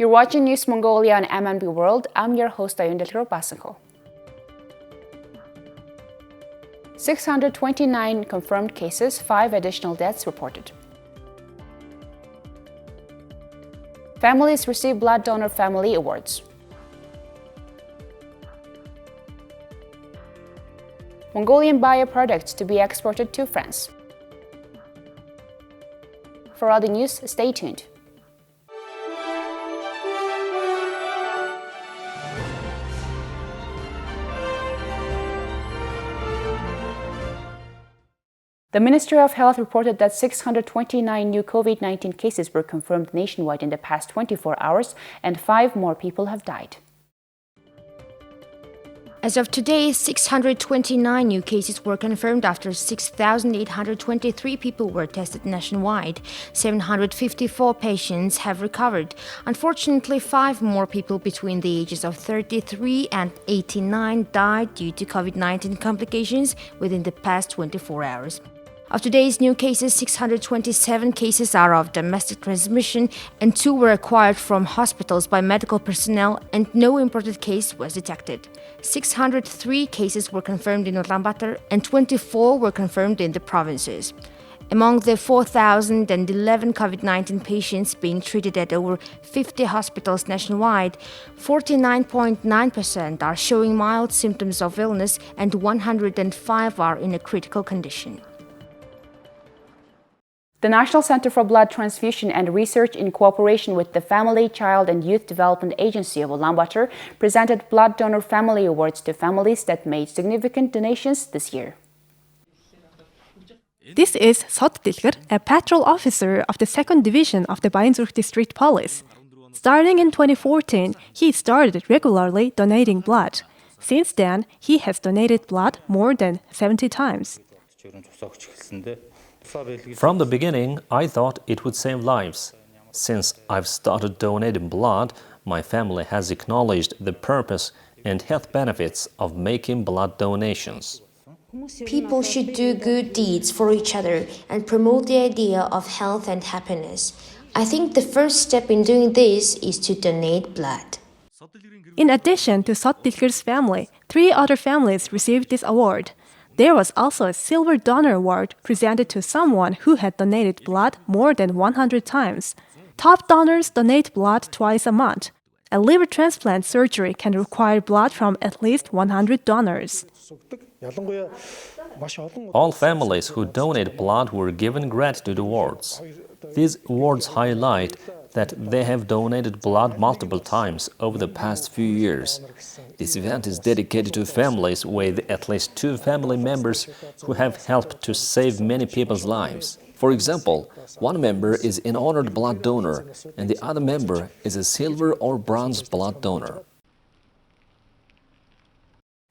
You're watching News Mongolia on MNB World. I'm your host, Ayundel Basanko. 629 confirmed cases, 5 additional deaths reported. Families receive Blood Donor Family Awards. Mongolian bioproducts to be exported to France. For all the news, stay tuned. The Ministry of Health reported that 629 new COVID-19 cases were confirmed nationwide in the past 24 hours, and 5 more people have died. As of today, 629 new cases were confirmed after 6,823 people were tested nationwide. 754 patients have recovered. Unfortunately, 5 more people between the ages of 33 and 89 died due to COVID-19 complications within the past 24 hours. Of today's new cases, 627 cases are of domestic transmission and 2 were acquired from hospitals by medical personnel, and no imported case was detected. 603 cases were confirmed in Ulaanbaatar and 24 were confirmed in the provinces. Among the 4,011 COVID-19 patients being treated at over 50 hospitals nationwide, 49.9% are showing mild symptoms of illness and 105 are in a critical condition. The National Center for Blood Transfusion and Research, in cooperation with the Family, Child and Youth Development Agency of Ulaanbaatar, presented Blood Donor Family Awards to families that made significant donations this year. This is Ozekitorenfuji, a patrol officer of the 2nd Division of the Bayanzurg District Police. Starting in 2014, he started regularly donating blood. Since then, he has donated blood more than 70 times. From the beginning, I thought it would save lives. Since I've started donating blood, my family has acknowledged the purpose and health benefits of making blood donations. People should do good deeds for each other and promote the idea of health and happiness. I think the first step in doing this is to donate blood. In addition to Ozekitorenfuji's family, 3 other families received this award. There was also a Silver Donor Award presented to someone who had donated blood more than 100 times. Top donors donate blood twice a month. A liver transplant surgery can require blood from at least 100 donors. All families who donate blood were given gratitude awards. These awards highlight that they have donated blood multiple times over the past few years. This event is dedicated to families with at least 2 family members who have helped to save many people's lives. For example, one member is an honored blood donor and the other member is a silver or bronze blood donor.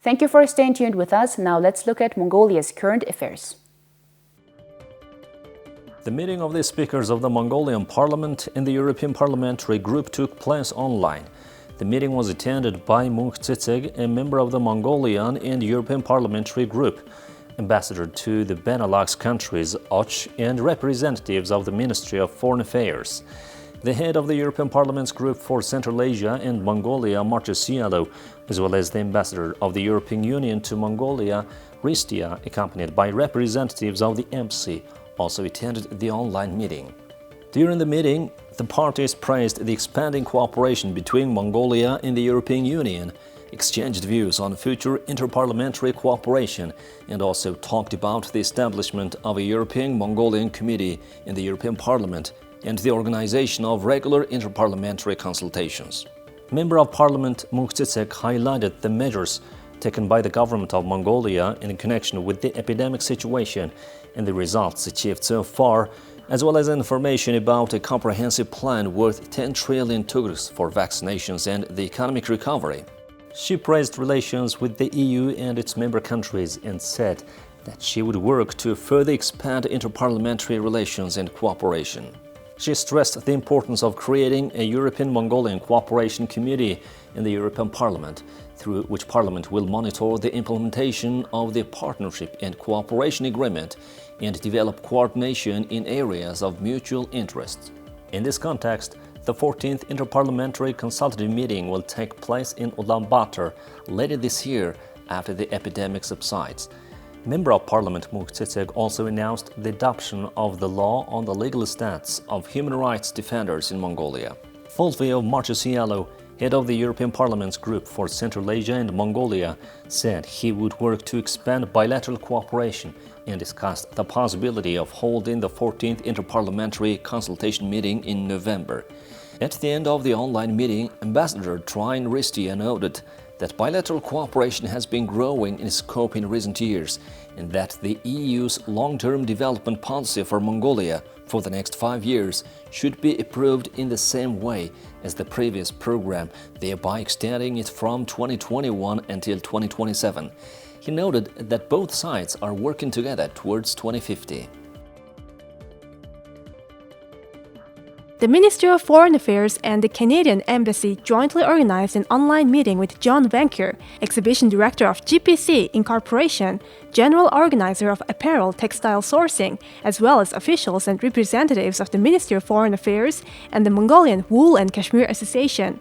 Thank you for staying tuned with us. Now let's look at Mongolia's current affairs. The meeting of the speakers of the Mongolian Parliament and the European Parliamentary Group took place online. The meeting was attended by Mung Tsitseg, a member of the Mongolian and European Parliamentary Group, ambassador to the Benelux countries, Och, and representatives of the Ministry of Foreign Affairs. The head of the European Parliament's Group for Central Asia and Mongolia, Marchesialo, as well as the ambassador of the European Union to Mongolia, Ristia, accompanied by representatives of the embassy, also attended the online meeting. During the meeting, the parties praised the expanding cooperation between Mongolia and the European Union, exchanged views on future interparliamentary cooperation, and also talked about the establishment of a European-Mongolian Committee in the European Parliament and the organization of regular interparliamentary consultations. Member of Parliament Mung Tsitseg highlighted the measures taken by the government of Mongolia in connection with the epidemic situation and the results achieved so far, as well as information about a comprehensive plan worth 10 trillion tugrus for vaccinations and the economic recovery. She praised relations with the EU and its member countries and said that she would work to further expand interparliamentary relations and cooperation. She stressed the importance of creating a European-Mongolian Cooperation Committee in the European Parliament, through which Parliament will monitor the implementation of the Partnership and Cooperation Agreement and develop coordination in areas of mutual interest. In this context, The 14th Interparliamentary Consultative Meeting will take place in Ulaanbaatar later this year after the epidemic subsides. Member of Parliament Mongtsitseg also announced the adoption of the law on the legal status of human rights defenders in Mongolia. Fulvio Martusciello, head of the European Parliament's Group for Central Asia and Mongolia, said he would work to expand bilateral cooperation and discussed the possibility of holding the 14th Interparliamentary Consultation Meeting in November. At the end of the online meeting, Ambassador Trine Ristia noted that bilateral cooperation has been growing in scope in recent years and that the EU's long-term development policy for Mongolia for the next 5 years should be approved in the same way as the previous program, thereby extending it from 2021 until 2027. He noted that both sides are working together towards 2050. The Ministry of Foreign Affairs and the Canadian Embassy jointly organized an online meeting with John Venker, Exhibition Director of GPC Incorporation, General Organizer of Apparel Textile Sourcing, as well as officials and representatives of the Ministry of Foreign Affairs and the Mongolian Wool and Cashmere Association.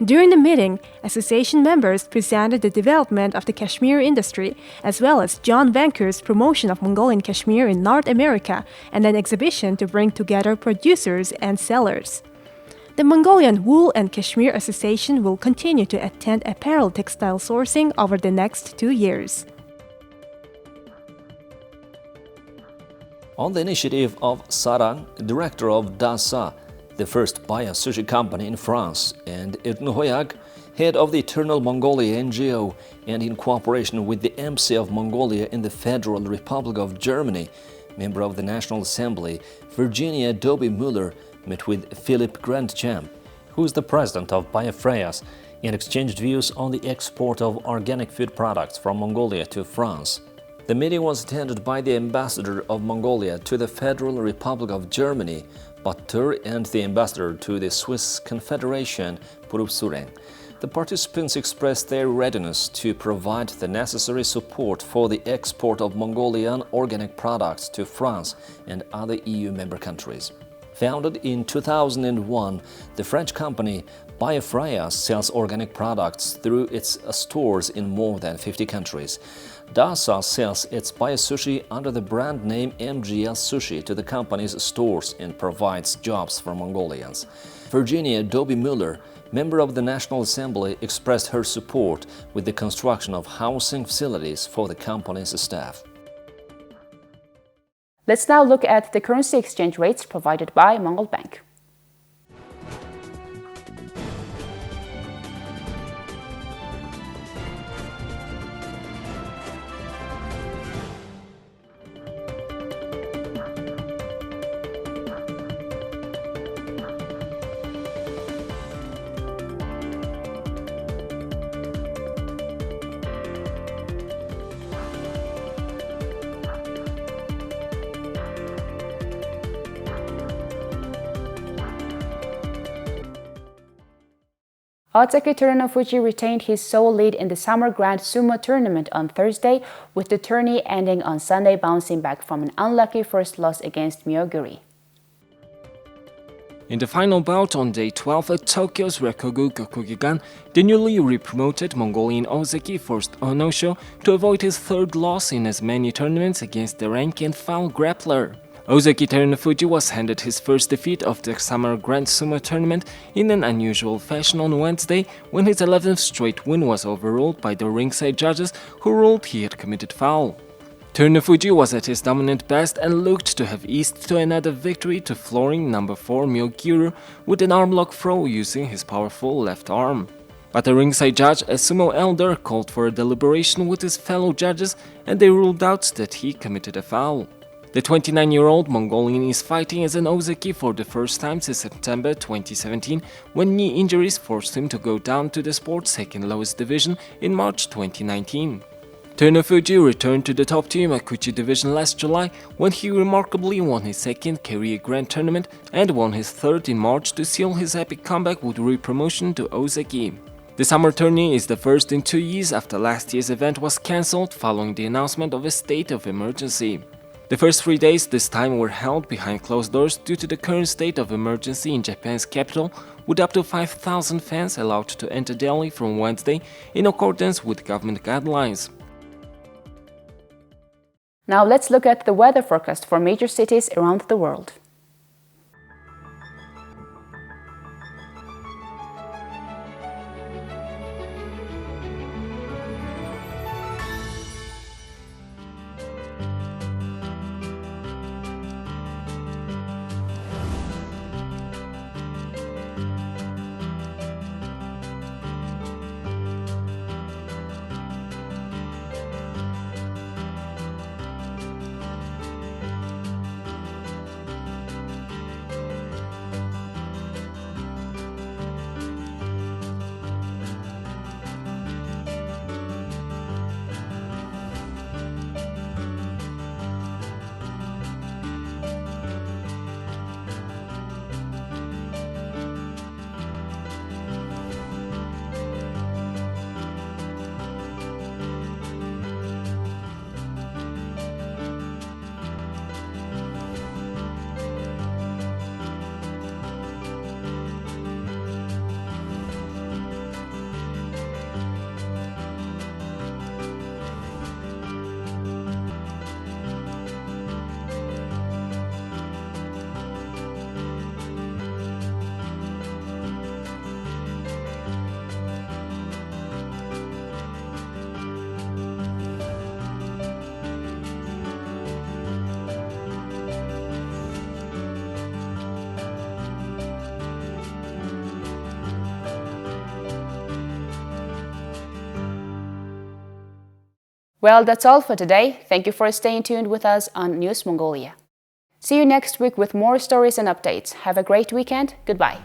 During the meeting, association members presented the development of the cashmere industry, as well as John Venker's promotion of Mongolian cashmere in North America and an exhibition to bring together producers and sellers. The Mongolian Wool and Cashmere Association will continue to attend apparel textile sourcing over the next 2 years. On the initiative of Sarang, director of Dasa, the first bio-sushi company in France, and Irnhoyag, head of the Eternal Mongolia NGO, and in cooperation with the Embassy of Mongolia in the Federal Republic of Germany, member of the National Assembly, Virginia Doby-Muller, met with Philip Grandchamp, who is the president of Biofreas, and exchanged views on the export of organic food products from Mongolia to France. The meeting was attended by the ambassador of Mongolia to the Federal Republic of Germany, Batur, and the ambassador to the Swiss Confederation, Purupsuren. The participants expressed their readiness to provide the necessary support for the export of Mongolian organic products to France and other EU member countries. Founded in 2001, the French company Biofreas sells organic products through its stores in more than 50 countries. Dasa sells its bio-sushi under the brand name MGL Sushi to the company's stores and provides jobs for Mongolians. Virginia Doby-Muller, member of the National Assembly, expressed her support with the construction of housing facilities for the company's staff. Let's now look at the currency exchange rates provided by Mongol Bank. Ozekitorenfuji retained his sole lead in the Summer Grand Sumo tournament on Thursday, with the tourney ending on Sunday bouncing back from an unlucky first loss against Myoguri. In the final bout on day 12 at Tokyo's Ryokogu Gokugigan, the newly re-promoted Mongolian Ozeki forced Onosho to avoid his third loss in as many tournaments against the rank-and-file grappler. Ozekitorenfuji was handed his first defeat of the Summer Grand Sumo tournament in an unusual fashion on Wednesday, when his 11th straight win was overruled by the ringside judges, who ruled he had committed foul. Torenfuji was at his dominant best and looked to have eased to another victory to flooring number 4 Myoguru with an armlock throw using his powerful left arm. But the ringside judge, a sumo elder, called for a deliberation with his fellow judges, and they ruled out that he committed a foul. The 29-year-old Mongolian is fighting as an Ozeki for the first time since September 2017, when knee injuries forced him to go down to the sport's second lowest division in March 2019. Torenfuji returned to the top tier Makuchi division last July, when he remarkably won his second career grand tournament and won his third in March to seal his epic comeback with re-promotion to Ozeki. The summer tourney is the first in 2 years after last year's event was cancelled following the announcement of a state of emergency. The first 3 days this time were held behind closed doors due to the current state of emergency in Japan's capital, with up to 5,000 fans allowed to enter Delhi from Wednesday in accordance with government guidelines. Now let's look at the weather forecast for major cities around the world. Well, that's all for today. Thank you for staying tuned with us on News Mongolia. See you next week with more stories and updates. Have a great weekend. Goodbye.